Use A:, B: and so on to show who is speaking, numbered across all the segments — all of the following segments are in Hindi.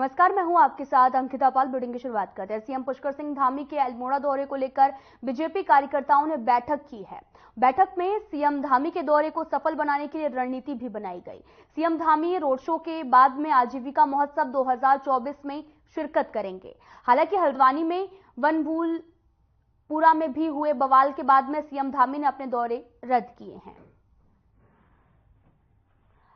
A: नमस्कार, मैं हूं आपके साथ अंकिता पाल। बुलेटिन की शुरुआत करते हैं। सीएम पुष्कर सिंह धामी के अल्मोड़ा दौरे को लेकर बीजेपी कार्यकर्ताओं ने बैठक की है। बैठक में सीएम धामी के दौरे को सफल बनाने के लिए रणनीति भी बनाई गई। सीएम धामी रोड शो के बाद में आजीविका महोत्सव 2024 में शिरकत करेंगे। हालांकि हल्द्वानी में वनभूलपुरा में भी हुए बवाल के बाद में सीएम धामी ने अपने दौरे रद्द किए हैं।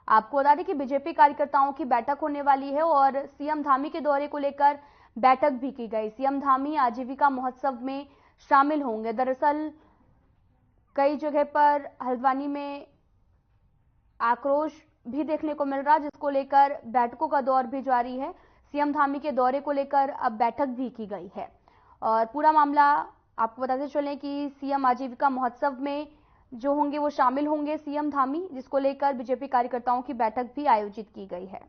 A: आपको बता दें कि बीजेपी कार्यकर्ताओं की बैठक होने वाली है और सीएम धामी के दौरे को लेकर बैठक भी की गई। सीएम धामी आजीविका महोत्सव में शामिल होंगे। दरअसल कई जगह पर हल्द्वानी में आक्रोश भी देखने को मिल रहा, जिसको लेकर बैठकों का दौर भी जारी है। सीएम धामी के दौरे को लेकर अब बैठक भी की गई है और पूरा मामला आपको बताते चलें कि सीएम आजीविका महोत्सव में जो होंगे वो शामिल होंगे सीएम धामी, जिसको लेकर बीजेपी कार्यकर्ताओं की बैठक भी आयोजित की गई है।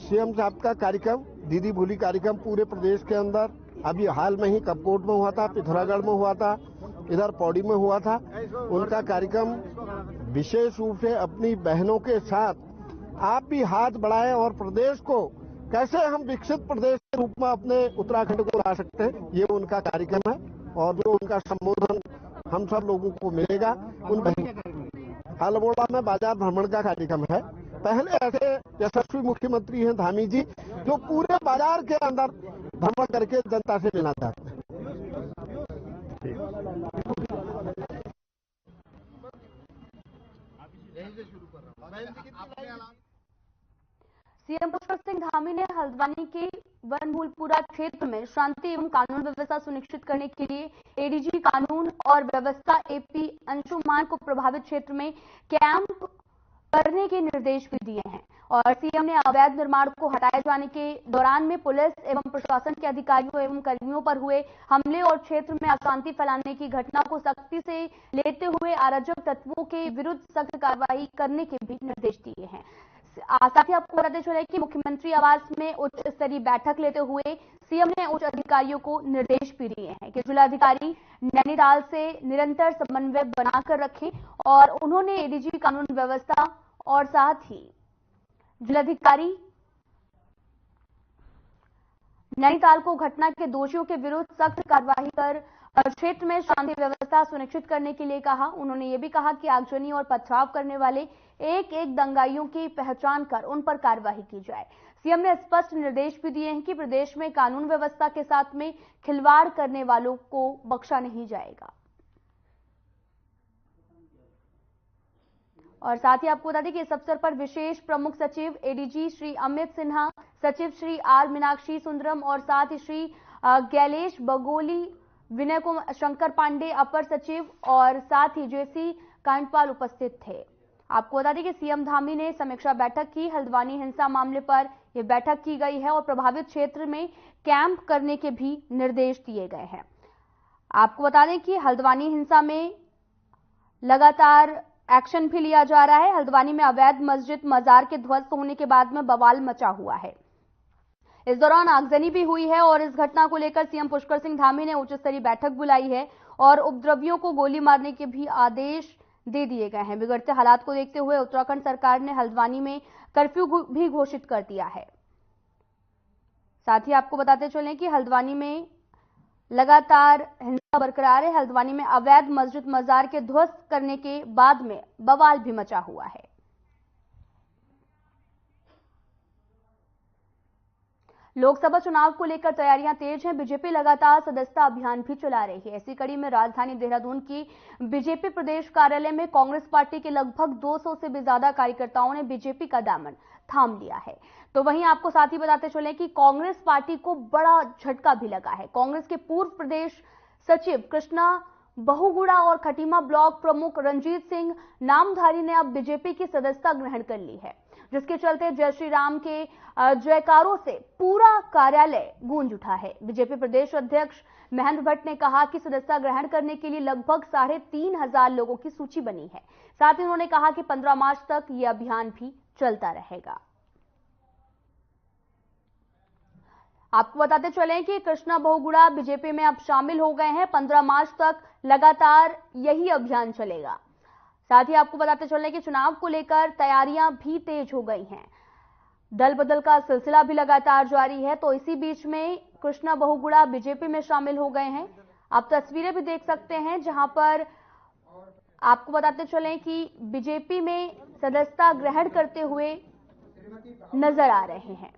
B: सीएम साहब का कार्यक्रम दीदी भूली कार्यक्रम पूरे प्रदेश के अंदर अभी हाल में ही कपकोट में हुआ था, पिथौरागढ़ में हुआ था, इधर पौड़ी में हुआ था। उनका कार्यक्रम विशेष रूप से अपनी बहनों के साथ आप भी हाथ बढ़ाएं और प्रदेश को कैसे हम विकसित प्रदेश के रूप में अपने उत्तराखंड को ला सकते हैं, ये उनका कार्यक्रम है। और जो उनका संबोधन हम सब लोगों को मिलेगा। अल्मोड़ा में बाजार भ्रमण का कार्यक्रम है। पहले ऐसे यशस्वी मुख्यमंत्री हैं धामी जी, जो पूरे बाजार के अंदर भ्रमण करके जनता से मिलना चाहते हैं।
A: सीएम पुष्कर सिंह धामी ने हल्द्वानी के वनभूलपुरा क्षेत्र में शांति एवं कानून व्यवस्था सुनिश्चित करने के लिए एडीजी कानून और व्यवस्था एपी अंशुमान को प्रभावित क्षेत्र में कैंप करने के निर्देश भी दिए हैं। और सीएम ने अवैध निर्माण को हटाए जाने के दौरान में पुलिस एवं प्रशासन के अधिकारियों एवं कर्मियों पर हुए हमले और क्षेत्र में अशांति फैलाने की घटना को सख्ती से लेते हुए अराजक तत्वों के विरुद्ध सख्त कार्रवाई करने के भी निर्देश दिए हैं। साथ ही आपको बताते चले कि मुख्यमंत्री आवास में उच्च स्तरीय बैठक लेते हुए सीएम ने उच्च अधिकारियों को निर्देश भी दिए हैं कि जिलाधिकारी नैनीताल से निरंतर समन्वय बनाकर रखें और उन्होंने एडीजी कानून व्यवस्था और साथ ही जिलाधिकारी नैनीताल को घटना के दोषियों के विरुद्ध सख्त कार्रवाई कर क्षेत्र में शांति व्यवस्था सुनिश्चित करने के लिए कहा। उन्होंने ये भी कहा कि आगजनी और पथराव करने वाले एक एक दंगाइयों की पहचान कर उन पर कार्रवाई की जाए। सीएम ने स्पष्ट निर्देश भी दिए हैं कि प्रदेश में कानून व्यवस्था के साथ में खिलवाड़ करने वालों को बख्शा नहीं जाएगा। और साथ ही आपको बता दें कि इस अवसर पर विशेष प्रमुख सचिव एडीजी श्री अमित सिन्हा, सचिव श्री आर मीनाक्षी सुंदरम और साथ ही श्री गैलेश बगोली, विनय कुमार, शंकर पांडे अपर सचिव और साथ ही जेसी कांडपाल उपस्थित थे। आपको बता दें कि सीएम धामी ने समीक्षा बैठक की। हल्द्वानी हिंसा मामले पर यह बैठक की गई है और प्रभावित क्षेत्र में कैंप करने के भी निर्देश दिए गए हैं। आपको बता दें कि हल्द्वानी हिंसा में लगातार एक्शन भी लिया जा रहा है। हल्द्वानी में अवैध मस्जिद मजार के ध्वस्त होने के बाद में बवाल मचा हुआ है। इस दौरान आगजनी भी हुई है और इस घटना को लेकर सीएम पुष्कर सिंह धामी ने उच्च स्तरीय बैठक बुलाई है और उपद्रवियों को गोली मारने के भी आदेश दे दिए गए हैं। बिगड़ते हालात को देखते हुए उत्तराखंड सरकार ने हल्द्वानी में कर्फ्यू भी घोषित कर दिया है। साथ ही आपको बताते चलें कि हल्द्वानी में लगातार हिंसा बरकरार है। हल्द्वानी में अवैध मस्जिद मजार के ध्वस्त करने के बाद में बवाल भी मचा हुआ है। लोकसभा चुनाव को लेकर तैयारियां तेज हैं। बीजेपी लगातार सदस्यता अभियान भी चला रही है। इसी कड़ी में राजधानी देहरादून की बीजेपी प्रदेश कार्यालय में कांग्रेस पार्टी के लगभग 200 से भी ज्यादा कार्यकर्ताओं ने बीजेपी का दामन थाम लिया है। तो वहीं आपको साथ ही बताते चले कि कांग्रेस पार्टी को बड़ा झटका भी लगा है। कांग्रेस के पूर्व प्रदेश सचिव कृष्णा बहुगुड़ा और खटीमा ब्लॉक प्रमुख रंजीत सिंह नामधारी ने अब बीजेपी की सदस्यता ग्रहण कर ली है, जिसके चलते जय श्री राम के जयकारों से पूरा कार्यालय गूंज उठा है। बीजेपी प्रदेश अध्यक्ष महेंद्र भट्ट ने कहा कि सदस्यता ग्रहण करने के लिए लगभग 3,500 लोगों की सूची बनी है। साथ ही उन्होंने कहा कि 15 मार्च तक यह अभियान भी चलता रहेगा। आपको बताते चलें कि कृष्णा बहुगुड़ा बीजेपी में अब शामिल हो गए हैं। 15 मार्च तक लगातार यही अभियान चलेगा। साथ ही आपको बताते चलें कि चुनाव को लेकर तैयारियां भी तेज हो गई हैं। दल बदल का सिलसिला भी लगातार जारी है। तो इसी बीच में कृष्णा बहुगुणा बीजेपी में शामिल हो गए हैं। आप तस्वीरें भी देख सकते हैं, जहां पर आपको बताते चलें कि बीजेपी में सदस्यता ग्रहण करते हुए नजर आ रहे हैं।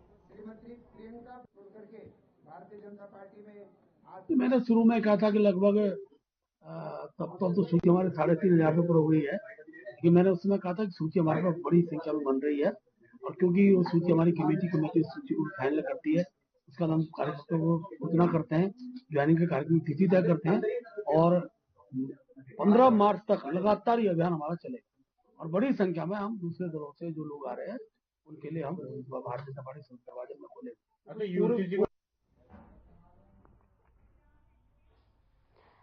C: मैंने शुरू में कहा था कि लगभग तब तो सूची हमारे 3,500 पर हो गई है कि मैंने उस समय कहा था कि सूची हमारे पास बड़ी संख्या में बन रही है, और क्योंकि वो सूची हमारी कमेटी सूची को फाइनल करती है, उसका हम कार्यक्रम को घोषणा करते हैं, ज्वाइनिंग के कार्यक्रम की तिथि तय करते हैं और 15 मार्च तक लगातार ये अभियान हमारा चलेगा। और बड़ी संख्या में हम दूसरे दलों से जो लोग आ रहे हैं उनके लिए हम भारतीय जनता पार्टी दरवाजे में खोलेंगे।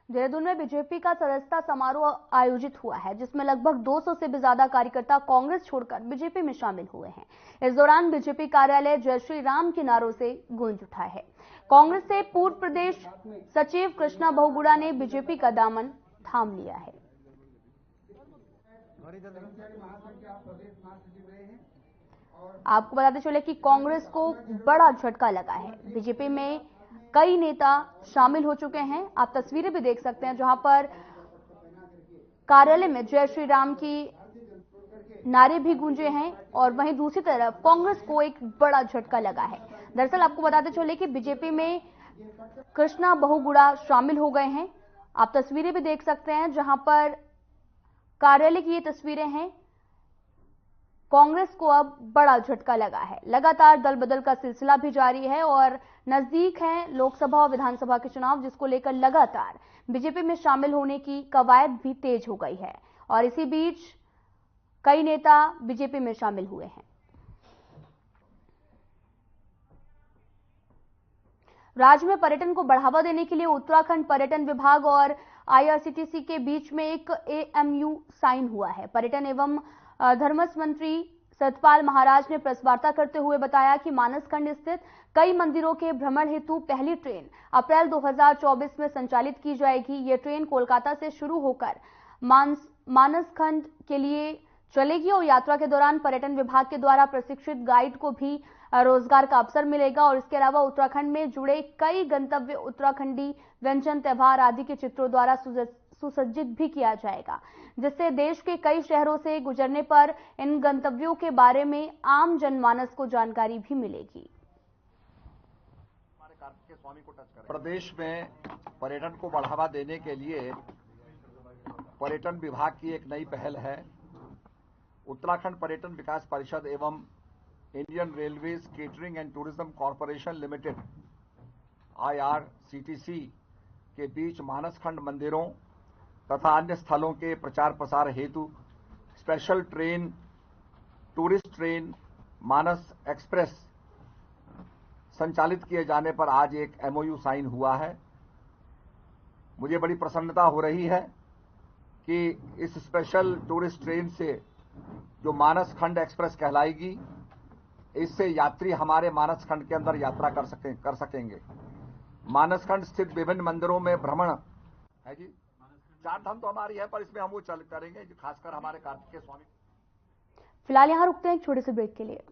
A: देहरादून में बीजेपी का सदस्यता समारोह आयोजित हुआ है, जिसमें लगभग 200 से भी ज्यादा कार्यकर्ता कांग्रेस छोड़कर बीजेपी में शामिल हुए हैं। इस दौरान बीजेपी कार्यालय जय श्री राम के नारों से गूंज उठा है। कांग्रेस से पूर्व प्रदेश सचिव कृष्णा बहुगुणा ने बीजेपी का दामन थाम लिया है। आपको बताते चले कि कांग्रेस को बड़ा झटका लगा है। बीजेपी में कई नेता शामिल हो चुके हैं। आप तस्वीरें भी देख सकते हैं, जहां पर कार्यालय में जय श्री राम की नारे भी गूंजे हैं और वहीं दूसरी तरफ कांग्रेस को एक बड़ा झटका लगा है। दरअसल आपको बताते चले कि बीजेपी में कृष्णा बहुगुणा शामिल हो गए हैं। आप तस्वीरें भी देख सकते हैं, जहां पर कार्यालय की ये तस्वीरें हैं। कांग्रेस को अब बड़ा झटका लगा है। लगातार दल बदल का सिलसिला भी जारी है और नजदीक है लोकसभा और विधानसभा के चुनाव, जिसको लेकर लगातार बीजेपी में शामिल होने की कवायद भी तेज हो गई है और इसी बीच कई नेता बीजेपी में शामिल हुए हैं। राज्य में पर्यटन को बढ़ावा देने के लिए उत्तराखंड पर्यटन विभाग और आईआरसीटीसी के बीच में एक एमओयू साइन हुआ है। पर्यटन एवं धर्मस्व मंत्री सतपाल महाराज ने प्रेस वार्ता करते हुए बताया कि मानसखंड स्थित कई मंदिरों के भ्रमण हेतु पहली ट्रेन अप्रैल 2024 में संचालित की जाएगी। ये ट्रेन कोलकाता से शुरू होकर मानसखंड के लिए चलेगी और यात्रा के दौरान पर्यटन विभाग के द्वारा प्रशिक्षित गाइड को भी रोजगार का अवसर मिलेगा। और इसके अलावा उत्तराखंड में जुड़े कई गंतव्य उत्तराखंडी व्यंजन, त्योहार आदि के चित्रों द्वारा सुसज्जित भी किया जाएगा, जिससे देश के कई शहरों से गुजरने पर इन गंतव्यों के बारे में आम जनमानस को जानकारी भी मिलेगी।
D: प्रदेश में पर्यटन को बढ़ावा देने के लिए पर्यटन विभाग की एक नई पहल है। उत्तराखंड पर्यटन विकास परिषद एवं Indian railways catering and tourism corporation limited IRCTC के बीच मानसखंड मंदिरों तथा अन्य स्थलों के प्रचार प्रसार हेतु स्पेशल ट्रेन, टूरिस्ट ट्रेन मानस एक्सप्रेस संचालित किए जाने पर आज एक MOU साइन हुआ है। मुझे बड़ी प्रसन्नता हो रही है कि इस स्पेशल टूरिस्ट ट्रेन से जो मानसखंड एक्सप्रेस कहलाएगी, इससे यात्री हमारे मानसखंड के अंदर यात्रा कर सकेंगे। मानसखंड स्थित विभिन्न मंदिरों में भ्रमण है जी। 4 धाम तो हमारी है, पर इसमें हम वो करेंगे जो खासकर हमारे कार्तिकेय स्वामी।
A: फिलहाल यहां रुकते हैं एक छोटे से ब्रेक के लिए।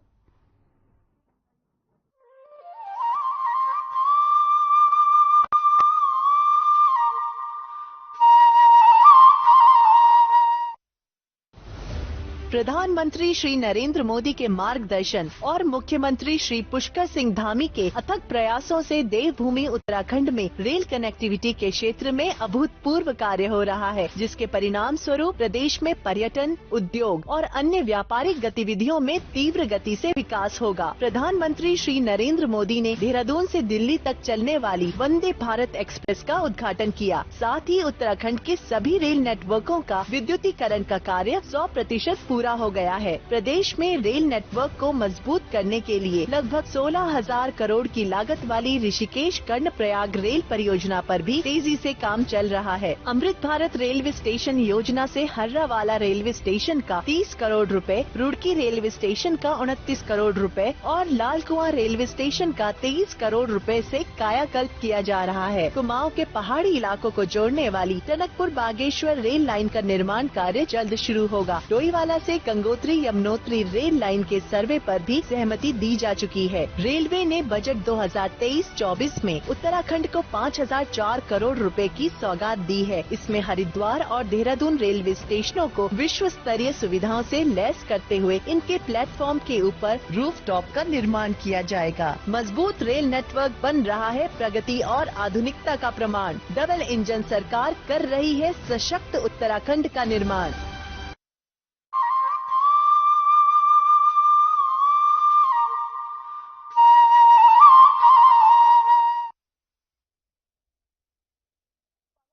E: प्रधानमंत्री श्री नरेंद्र मोदी के मार्गदर्शन और मुख्यमंत्री श्री पुष्कर सिंह धामी के अथक प्रयासों से देवभूमि उत्तराखंड में रेल कनेक्टिविटी के क्षेत्र में अभूतपूर्व कार्य हो रहा है, जिसके परिणाम स्वरूप प्रदेश में पर्यटन, उद्योग और अन्य व्यापारिक गतिविधियों में तीव्र गति से विकास होगा। प्रधानमंत्री श्री नरेंद्र मोदी ने देहरादून से दिल्ली तक चलने वाली वंदे भारत एक्सप्रेस का उद्घाटन किया। साथ ही उत्तराखंड के सभी रेल नेटवर्कों का विद्युतीकरण का कार्य 100% पूरा हो गया है। प्रदेश में रेल नेटवर्क को मजबूत करने के लिए लगभग 16,000 करोड़ की लागत वाली ऋषिकेश कर्णप्रयाग रेल परियोजना पर भी तेजी से काम चल रहा है। अमृत भारत रेलवे स्टेशन योजना से हर्रावाला रेलवे स्टेशन का 30 करोड़ रुपए, रुड़की रेलवे स्टेशन का 29 करोड़ रुपए और लाल कुआं रेलवे स्टेशन का 23 करोड़ रुपए से कायाकल्प किया जा रहा है। कुमाऊं के पहाड़ी इलाकों को जोड़ने वाली टनकपुर बागेश्वर रेल लाइन का निर्माण कार्य जल्द शुरू होगा। डोईवाला से गंगोत्री यमुनोत्री रेल लाइन के सर्वे पर भी सहमति दी जा चुकी है। रेलवे ने बजट 2023-24 में उत्तराखंड को 5,004 करोड़ रुपए की सौगात दी है। इसमें हरिद्वार और देहरादून रेलवे स्टेशनों को विश्व स्तरीय सुविधाओं से लैस करते हुए इनके प्लेटफॉर्म के ऊपर रूफटॉप का निर्माण किया जाएगा। मजबूत रेल नेटवर्क बन रहा है प्रगति और आधुनिकता का प्रमाण। डबल इंजन सरकार कर रही है सशक्त उत्तराखंड का निर्माण।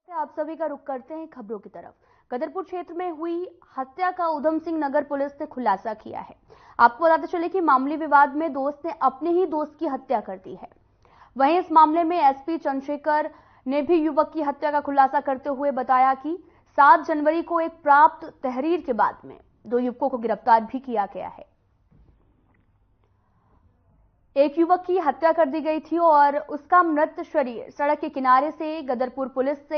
A: आप सभी का रुख करते हैं खबरों की तरफ। गदरपुर क्षेत्र में हुई हत्या का उधम सिंह नगर पुलिस ने खुलासा किया है। आपको बताते चले कि मामूली विवाद में दोस्त ने अपने ही दोस्त की हत्या कर दी है। वहीं इस मामले में एसपी चंद्रशेखर ने भी युवक की हत्या का खुलासा करते हुए बताया कि 7 जनवरी को एक प्राप्त तहरीर के बाद में 2 युवकों को गिरफ्तार भी किया गया है। एक युवक की हत्या कर दी गई थी और उसका मृत शरीर सड़क के किनारे से गदरपुर पुलिस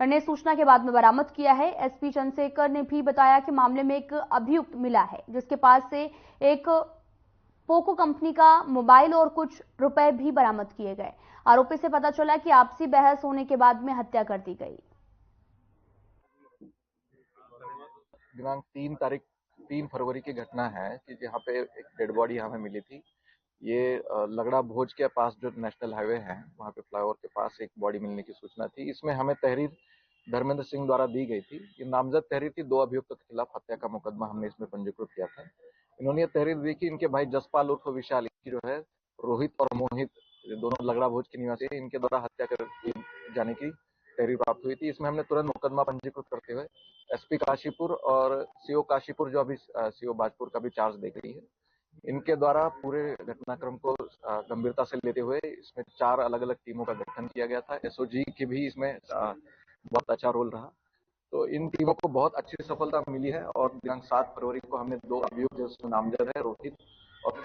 A: ने सूचना के बाद में बरामद किया है। एसपी चंद्रशेखर ने भी बताया कि मामले में एक अभियुक्त मिला है जिसके पास से एक पोको कंपनी का मोबाइल और कुछ रुपए भी बरामद किए गए। आरोपी से पता चला कि आपसी बहस होने के बाद में हत्या कर दी गई।
F: दिनांक 3 फरवरी की घटना है कि जहाँ पे एक डेड बॉडी हमें मिली थी। ये लगड़ा भोज के पास जो नेशनल हाईवे है वहाँ पे फ्लाईओवर के पास एक बॉडी मिलने की सूचना थी। इसमें हमें तहरीर धर्मेंद्र सिंह द्वारा दी गई थी। ये नामजद तहरीर थी। 2 अभियुक्तों के खिलाफ हत्या का मुकदमा हमने इसमें पंजीकृत किया था। इन्होंने ये तहरीर दी कि इनके भाई जसपाल उर्फ विशाल, की जो है रोहित और मोहित, दोनों लगड़ा भोज के निवासी, इनके द्वारा हत्या कर जाने की तहरीर प्राप्त हुई थी। इसमें हमने तुरंत मुकदमा पंजीकृत करते हुए एसपी काशीपुर और सीओ काशीपुर जो अभी सीओ बाजपुर का भी चार्ज दे गई है, इनके द्वारा पूरे घटनाक्रम को गंभीरता से लेते हुए इसमें 4 अलग अलग टीमों का गठन किया गया था। एसओजी की भी इसमें बहुत अच्छा रोल रहा। तो इन टीमों को बहुत अच्छी सफलता मिली है और दिनांक 7 फरवरी को हमने 2 अभियुक्त जिसमें नामजद है रोहित और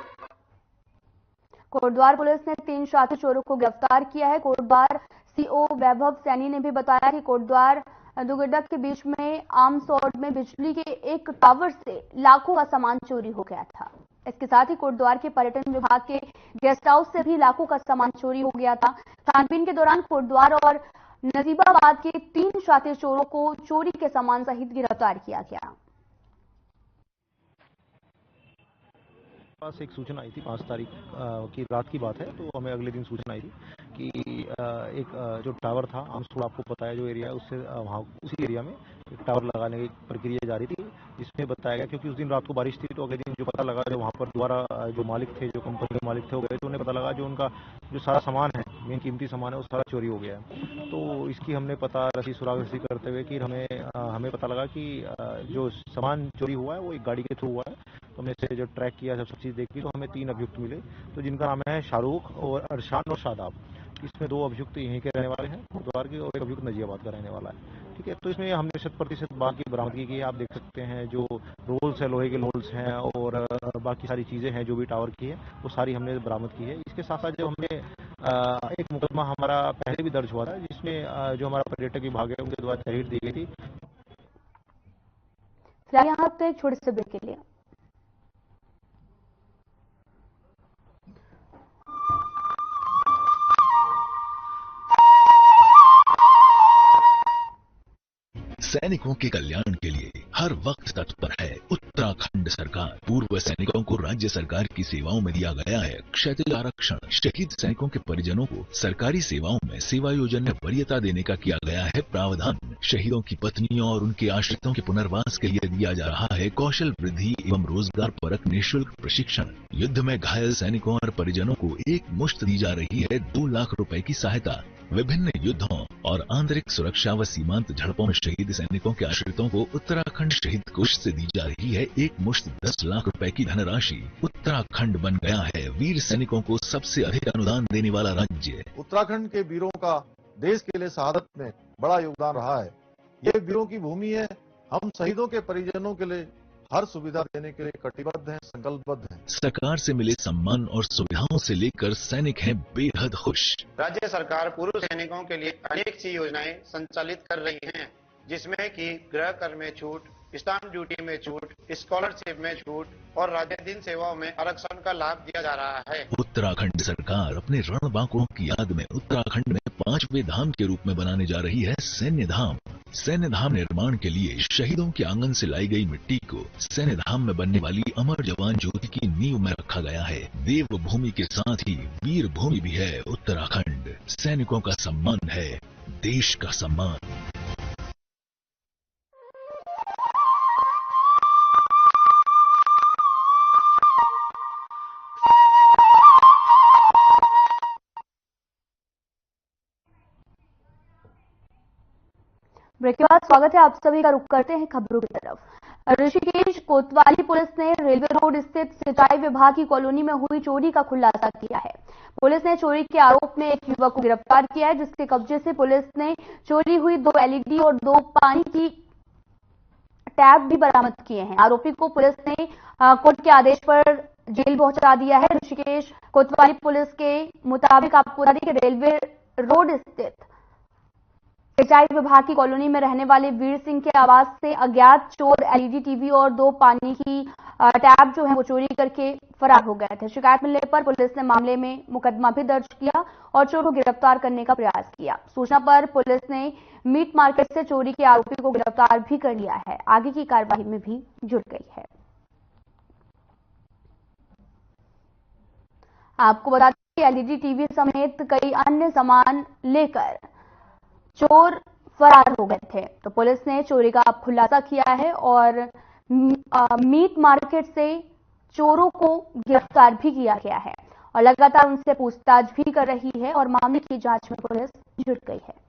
A: कोटद्वार पुलिस ने 3 शातिर चोरों को गिरफ्तार किया है। कोटद्वार सीओ वैभव सैनी ने भी बताया कि कोटद्वार दुगड्डा के बीच में आमसौड़ में बिजली के एक टावर से लाखों का सामान चोरी हो गया था। इसके साथ ही कोटद्वार के पर्यटन विभाग के गेस्ट हाउस से भी लाखों का सामान चोरी हो गया था। छानबीन के दौरान कोटद्वार और नजीबाबाद के 3 शातिर चोरों को चोरी के सामान सहित गिरफ्तार किया गया।
G: पास एक सूचना आई थी 5 तारीख की रात की बात है। तो हमें अगले दिन सूचना आई थी कि एक जो टावर था आमसोड़, आपको पता है जो एरिया है, उससे वहाँ उसी एरिया में एक टावर लगाने की प्रक्रिया जारी थी। जिसमें बताया गया क्योंकि उस दिन रात को बारिश थी, तो अगले दिन जो पता लगा जो वहाँ पर दोबारा जो मालिक थे, जो कंपनी के मालिक थे, वो गए तो उन्हें पता लगा जो उनका जो सारा सामान है, मेन कीमती सामान है, वो सारा चोरी हो गया है। तो इसकी हमने पता सुराग रसी करते हुए कि हमें पता लगा कि जो सामान चोरी हुआ है वो एक गाड़ी के थ्रू हुआ है। तो हमने इसे जो ट्रैक किया, सब चीज़ देखी, तो हमें 3 अभियुक्त मिले, तो जिनका नाम है शाहरुख और अरशान और शादाब। इसमें 2 अभियुक्त यहीं के रहने वाले हैं कोटद्वार के और एक अभियुक्त नजीबाबाद का रहने वाला है। ठीक है, तो इसमें हमने 100% बाकी बरामदगी की है। आप देख सकते हैं जो रोल्स है, लोहे के रोल्स हैं और बाकी सारी चीज़ें हैं जो भी टावर की है, वो सारी हमने बरामद की है। इसके साथ साथ जो हमने एक मुकदमा हमारा पहले भी दर्ज हुआ था, जिसमें जो हमारा पर्यटक विभाग है उनके द्वारा तहरीर दी गई थी।
A: यहाँ पे एक छोटे से ब्रेक के लिए
H: सैनिकों के कल्याण के लिए हर वक्त तत्पर है उत्तराखंड सरकार। पूर्व सैनिकों को राज्य सरकार की सेवाओं में दिया गया है क्षैतिज आरक्षण। शहीद सैनिकों के परिजनों को सरकारी सेवाओं में सेवायोजन में वरीयता देने का किया गया है प्रावधान। शहीदों की पत्नियों और उनके आश्रितों के पुनर्वास के लिए दिया जा रहा है कौशल वृद्धि एवं रोजगार परक निःशुल्क प्रशिक्षण। युद्ध में घायल सैनिकों और परिजनों को एक मुश्त दी जा रही है 2 लाख रुपए की सहायता। विभिन्न युद्धों और आंतरिक सुरक्षा व सीमांत झड़पों में शहीद सैनिकों के आश्रितों को उत्तराखंड शहीद कोष से दी जा रही है एक मुश्त 10 लाख रुपए की धनराशि। उत्तराखंड बन गया है वीर सैनिकों को सबसे अधिक अनुदान देने वाला राज्य।
I: उत्तराखंड के वीरों का देश के लिए शहादत में बड़ा योगदान रहा है। ये वीरों की भूमि है। हम शहीदों के परिजनों के लिए हर सुविधा देने के लिए कटिबद्ध हैं, संकल्पबद्ध हैं।
H: सरकार से मिले सम्मान और सुविधाओं से लेकर सैनिक हैं बेहद खुश।
J: राज्य सरकार पूर्व सैनिकों के लिए अनेक सी योजनाएं संचालित कर रही हैं, जिसमें कि गृह कर में छूट, स्टाम्प ड्यूटी में छूट, स्कॉलरशिप में छूट और राज्याधीन सेवाओं में आरक्षण का लाभ दिया जा रहा है।
H: उत्तराखंड सरकार अपने रणबांकुरों की याद में उत्तराखंड में 5वें धाम के रूप में बनाने जा रही है सैन्य धाम। सैन्य धाम निर्माण के लिए शहीदों के आंगन से लाई गई मिट्टी को सैन्य धाम में बनने वाली अमर जवान ज्योति की नींव में रखा गया है। देव भूमि के साथ ही वीर भूमि भी है उत्तराखंड। सैनिकों का सम्मान है देश का सम्मान।
A: ब्रेक के बाद स्वागत है आप सभी का। रुख करते हैं खबरों की तरफ। ऋषिकेश कोतवाली पुलिस ने रेलवे रोड स्थित सिंचाई विभाग की कॉलोनी में हुई चोरी का खुलासा किया है। पुलिस ने चोरी के आरोप में एक युवक को गिरफ्तार किया है, जिसके कब्जे से पुलिस ने चोरी हुई 2 LED और 2 पानी की टैप भी बरामद किए हैं। आरोपी को पुलिस ने कोर्ट के आदेश पर जेल पहुंचा दिया है। ऋषिकेश कोतवाली पुलिस के मुताबिक आपको बता दें कि रेलवे रोड स्थित सिंचाई विभाग की कॉलोनी में रहने वाले वीर सिंह के आवास से अज्ञात चोर LED टीवी और 2 पानी की टैप जो है वो चोरी करके फरार हो गए थे। शिकायत मिलने पर पुलिस ने मामले में मुकदमा भी दर्ज किया और चोर को गिरफ्तार करने का प्रयास किया। सूचना पर पुलिस ने मीट मार्केट से चोरी के आरोपी को गिरफ्तार भी कर लिया है। आगे की कार्रवाई में भी जुट गई है। आपको बता दें कि LED टीवी समेत कई अन्य सामान लेकर चोर फरार हो गए थे। तो पुलिस ने चोरी का खुलासा किया है और मीट मार्केट से चोरों को गिरफ्तार भी किया गया है और लगातार उनसे पूछताछ भी कर रही है और मामले की जांच में पुलिस जुट गई है।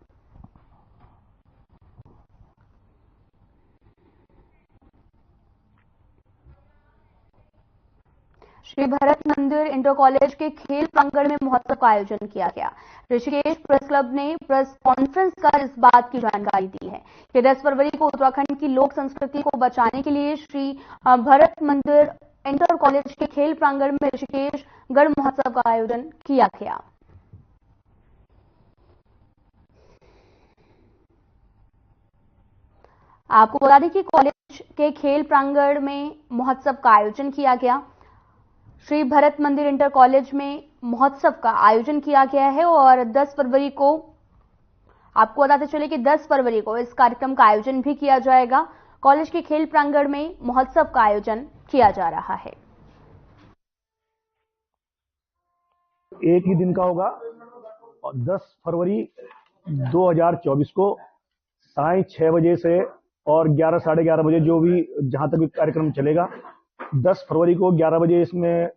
A: श्री भरत मंदिर इंटर कॉलेज के खेल प्रांगण में महोत्सव का आयोजन किया गया। ऋषिकेश प्रेस क्लब ने प्रेस कॉन्फ्रेंस कर इस बात की जानकारी दी है कि 10 फरवरी को उत्तराखंड की लोक संस्कृति को बचाने के लिए श्री भरत मंदिर इंटर कॉलेज के खेल प्रांगण में ऋषिकेश गढ़ महोत्सव का आयोजन किया गया। आपको बता दें कि कॉलेज के खेल प्रांगण में महोत्सव का आयोजन किया गया। श्री भरत मंदिर इंटर कॉलेज में महोत्सव का आयोजन किया गया है और 10 फरवरी को आपको बताते चले कि 10 फरवरी को इस कार्यक्रम का आयोजन भी किया जाएगा। कॉलेज के खेल प्रांगण में महोत्सव का आयोजन किया जा रहा है।
K: एक ही दिन का होगा और 10 फरवरी 2024 को साढ़े 6 बजे से और 11 साढ़े 11 बजे जो भी जहां तक भी कार्यक्रम चलेगा। 10 फरवरी को 11 बजे इसमें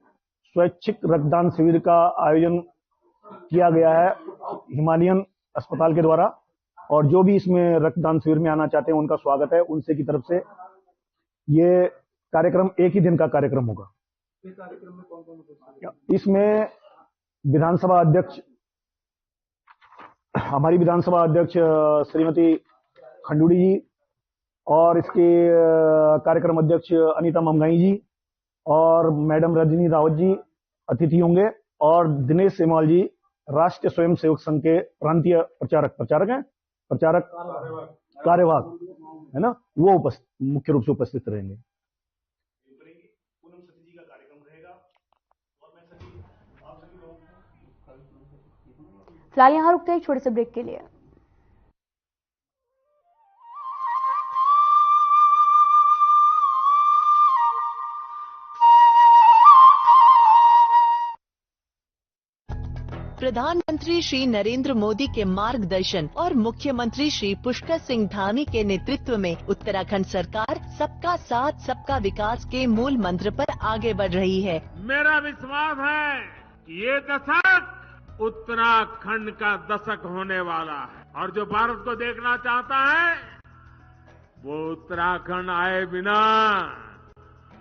K: स्वैच्छिक रक्तदान शिविर का आयोजन किया गया है हिमालयन अस्पताल के द्वारा और जो भी इसमें रक्तदान शिविर में आना चाहते हैं उनका स्वागत है। उनसे की तरफ से ये कार्यक्रम एक ही दिन का कार्यक्रम होगा। इसमें विधानसभा अध्यक्ष हमारी विधानसभा अध्यक्ष श्रीमती खंडूड़ी जी और इसके कार्यक्रम अध्यक्ष अनीता ममगाई जी और मैडम रजनी रावत जी अतिथि होंगे और दिनेश सेमवाल जी राष्ट्रीय स्वयंसेवक संघ के प्रांतीय प्रचारक कार्यवाहक है ना, वो मुख्य रूप से उपस्थित रहेंगे।
A: फिलहाल यहाँ रुकते हैं एक छोटे से ब्रेक के लिए।
E: प्रधानमंत्री श्री नरेंद्र मोदी के मार्गदर्शन और मुख्यमंत्री श्री पुष्कर सिंह धामी के नेतृत्व में उत्तराखंड सरकार सबका साथ सबका विकास के मूल मंत्र पर आगे बढ़ रही है।
L: मेरा विश्वास है कि ये दशक उत्तराखंड का दशक होने वाला है और जो भारत को देखना चाहता है वो उत्तराखंड आए बिना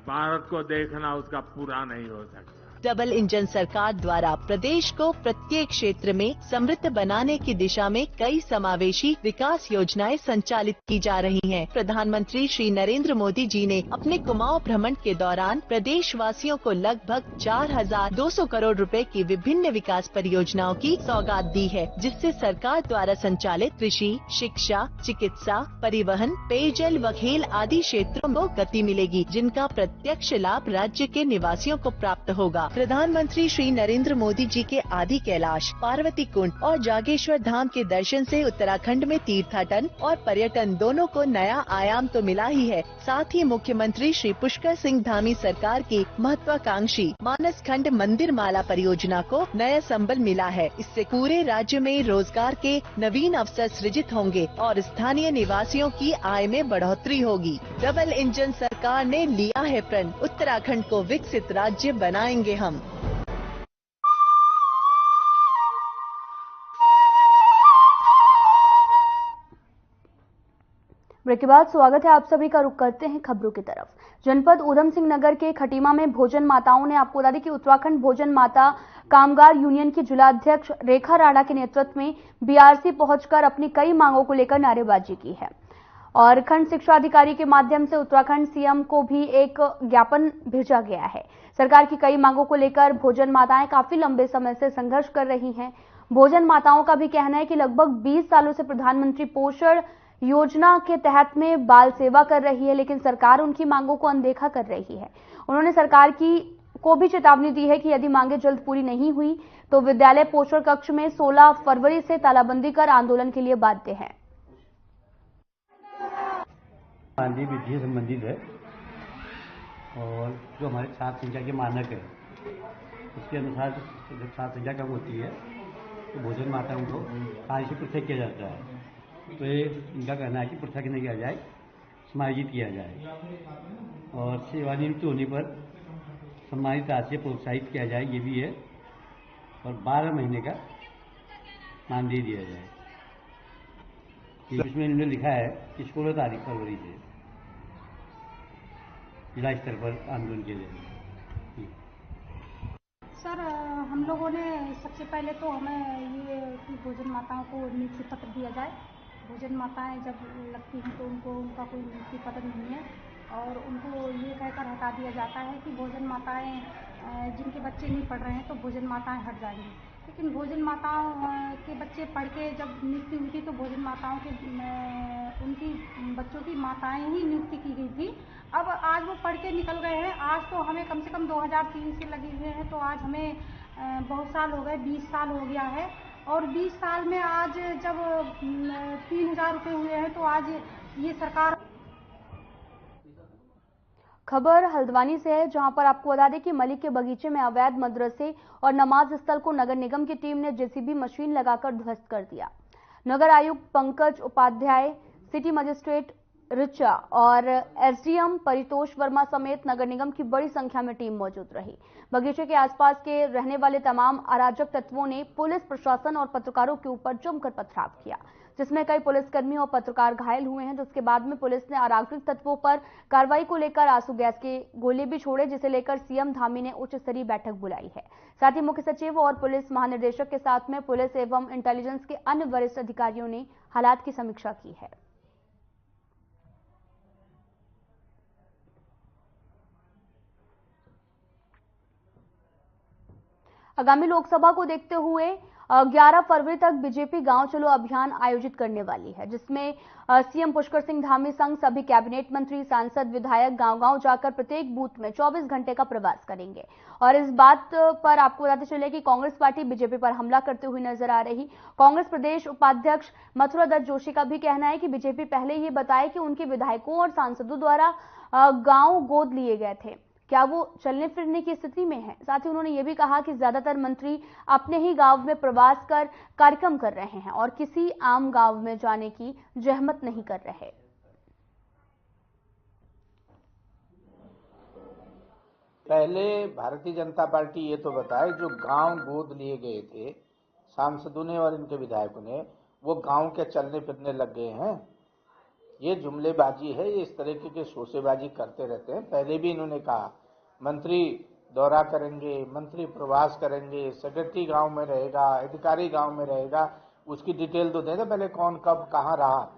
L: भारत को देखना उसका पूरा नहीं हो सकता।
E: डबल इंजन सरकार द्वारा प्रदेश को प्रत्येक क्षेत्र में समृद्ध बनाने की दिशा में कई समावेशी विकास योजनाएं संचालित की जा रही हैं। प्रधानमंत्री श्री नरेंद्र मोदी जी ने अपने कुमाऊं भ्रमण के दौरान प्रदेश वासियों को लगभग 4,200 करोड़ रुपए की विभिन्न विकास परियोजनाओं की सौगात दी है, जिससे सरकार द्वारा संचालित कृषि, शिक्षा, चिकित्सा, परिवहन, पेयजल व खेल आदि क्षेत्रों को गति मिलेगी, जिनका प्रत्यक्ष लाभ राज्य के निवासियों को प्राप्त होगा। प्रधानमंत्री श्री नरेंद्र मोदी जी के आदि कैलाश, पार्वती कुंड और जागेश्वर धाम के दर्शन से उत्तराखंड में तीर्थाटन और पर्यटन दोनों को नया आयाम तो मिला ही है, साथ ही मुख्यमंत्री श्री पुष्कर सिंह धामी सरकार की महत्वाकांक्षी मानस खंड मंदिर माला परियोजना को नया संबल मिला है। इससे पूरे राज्य में रोजगार के नवीन अवसर सृजित होंगे और स्थानीय निवासियों की आय में बढ़ोतरी होगी। डबल इंजन सरकार ने लिया है प्रण, उत्तराखंड को विकसित राज्य बनाएंगे हम।
A: ब्रेक के बाद स्वागत है आप सभी का। रुख करते हैं खबरों की तरफ। जनपद ऊधम सिंह नगर के खटीमा में भोजन माताओं ने, आपको बता दें कि उत्तराखंड भोजन माता कामगार यूनियन की जिलाध्यक्ष रेखा राणा के नेतृत्व में बीआरसी पहुंचकर अपनी कई मांगों को लेकर नारेबाजी की है और खंड शिक्षा अधिकारी के माध्यम से उत्तराखंड सीएम को भी एक ज्ञापन भेजा गया है। सरकार की कई मांगों को लेकर भोजन माताएं काफी लंबे समय से संघर्ष कर रही हैं। भोजन माताओं का भी कहना है कि लगभग 20 सालों से प्रधानमंत्री पोषण योजना के तहत में बाल सेवा कर रही है, लेकिन सरकार उनकी मांगों को अनदेखा कर रही है। उन्होंने सरकार को भी चेतावनी दी है कि यदि मांगे जल्द पूरी नहीं हुई तो विद्यालय पोषण कक्ष में 16 फरवरी से तालाबंदी कर आंदोलन के लिए बाध्य है।
M: मानवीय वृद्धि से संबंधित है और जो हमारे छात्र संख्या के मानक है उसके अनुसार जब छात्र संख्या कम होती है तो भोजन माताओं को कार्य से पृथक किया जाता है। तो ये इनका कहना है कि पृथक नहीं किया जाए, समायोजित किया जाए और सेवानिवृत्त होने पर सम्मानित राशि से प्रोत्साहित किया जाए, ये भी है, और 12 महीने का मानदेय दिया जाए। इसमें इन्होंने लिखा है कि 16 तारीख फरवरी से जिला स्तर पर आंदोलन किया जाएगा।
N: सर, हम लोगों ने सबसे पहले तो हमें ये कि भोजन माताओं को नियुक्ति पत्र दिया जाए। भोजन माताएं जब लगती हैं तो उनका कोई नियुक्ति पत्र नहीं है और उनको ये कहकर हटा दिया जाता है कि भोजन माताएं जिनके बच्चे नहीं पढ़ रहे हैं तो भोजन माताएं हट जाएंगी। लेकिन भोजन माताओं के बच्चे पढ़ के जब नियुक्ति हुई थी तो भोजन माताओं के उनकी बच्चों की माताएं ही नियुक्ति की गई थी। अब आज वो पढ़ के निकल गए हैं। आज तो हमें कम से कम 2003 से लगे हुए हैं, तो आज हमें बहुत साल हो गए, 20 साल हो गया है। और 20 साल में आज जब 3,000 रुपये हुए हैं तो आज ये सरकार।
A: खबर हल्द्वानी से है, जहां पर आपको बता दें कि मलिक के बगीचे में अवैध मदरसे और नमाज स्थल को नगर निगम की टीम ने जेसीबी मशीन लगाकर ध्वस्त कर दिया। नगर आयुक्त पंकज उपाध्याय, सिटी मजिस्ट्रेट ऋचा और एसडीएम परितोष वर्मा समेत नगर निगम की बड़ी संख्या में टीम मौजूद रही। बगीचे के आसपास के रहने वाले तमाम अराजक तत्वों ने पुलिस प्रशासन और पत्रकारों के ऊपर जमकर पथराव किया, जिसमें कई पुलिसकर्मी और पत्रकार घायल हुए हैं। जिसके बाद में पुलिस ने अराजक तत्वों पर कार्रवाई को लेकर आंसू गैस के गोले भी छोड़े, जिसे लेकर सीएम धामी ने उच्च स्तरीय बैठक बुलाई है। साथ ही मुख्य सचिव और पुलिस महानिदेशक के साथ में पुलिस एवं इंटेलिजेंस के अन्य वरिष्ठ अधिकारियों ने हालात की समीक्षा की है। आगामी लोकसभा को देखते हुए 11 फरवरी तक बीजेपी गांव चलो अभियान आयोजित करने वाली है, जिसमें सीएम पुष्कर सिंह धामी संग सभी कैबिनेट मंत्री, सांसद, विधायक गांव-गांव जाकर प्रत्येक बूथ में 24 घंटे का प्रवास करेंगे। और इस बात पर आपको बताते चले कि कांग्रेस पार्टी बीजेपी पर हमला करते हुए नजर आ रही। कांग्रेस प्रदेश उपाध्यक्ष मथुरा दत्त जोशी का भी कहना है कि बीजेपी पहले ही बताए कि उनके विधायकों और सांसदों द्वारा गाँव गोद लिए गए थे, क्या वो चलने फिरने की स्थिति में है। साथ ही उन्होंने ये भी कहा कि ज्यादातर मंत्री अपने ही गांव में प्रवास कर कार्यक्रम कर रहे हैं और किसी आम गांव में जाने की जहमत नहीं कर रहे।
O: पहले भारतीय जनता पार्टी ये तो बताए जो गांव गोद लिए गए थे सांसदों ने और इनके विधायकों ने वो गांव के चलने फिरने लग गए हैं। ये जुमलेबाजी है, ये इस तरीके के शोसेबाजी करते रहते हैं। पहले भी इन्होंने कहा मंत्री दौरा करेंगे, मंत्री प्रवास करेंगे, सेक्रेटरी गांव में रहेगा, अधिकारी गांव में रहेगा, उसकी डिटेल तो दे दे पहले कौन कब कहाँ रहा।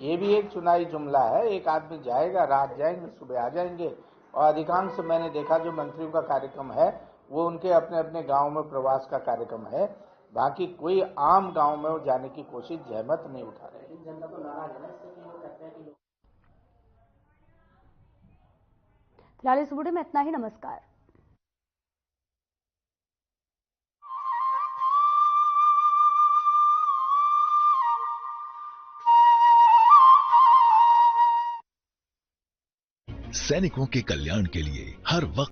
O: ये भी एक चुनावी जुमला है। एक आदमी जाएगा, रात जाएंगे, सुबह आ जाएंगे। और अधिकांश मैंने देखा जो मंत्रियों का कार्यक्रम है वो उनके अपने अपने गांव में प्रवास का कार्यक्रम है। बाकी कोई आम गांव में वो जाने की कोशिश जहमत नहीं उठा रहे।
A: फिलहाल इस वीडियो में इतना ही। नमस्कार।
H: सैनिकों के कल्याण के लिए हर वक्त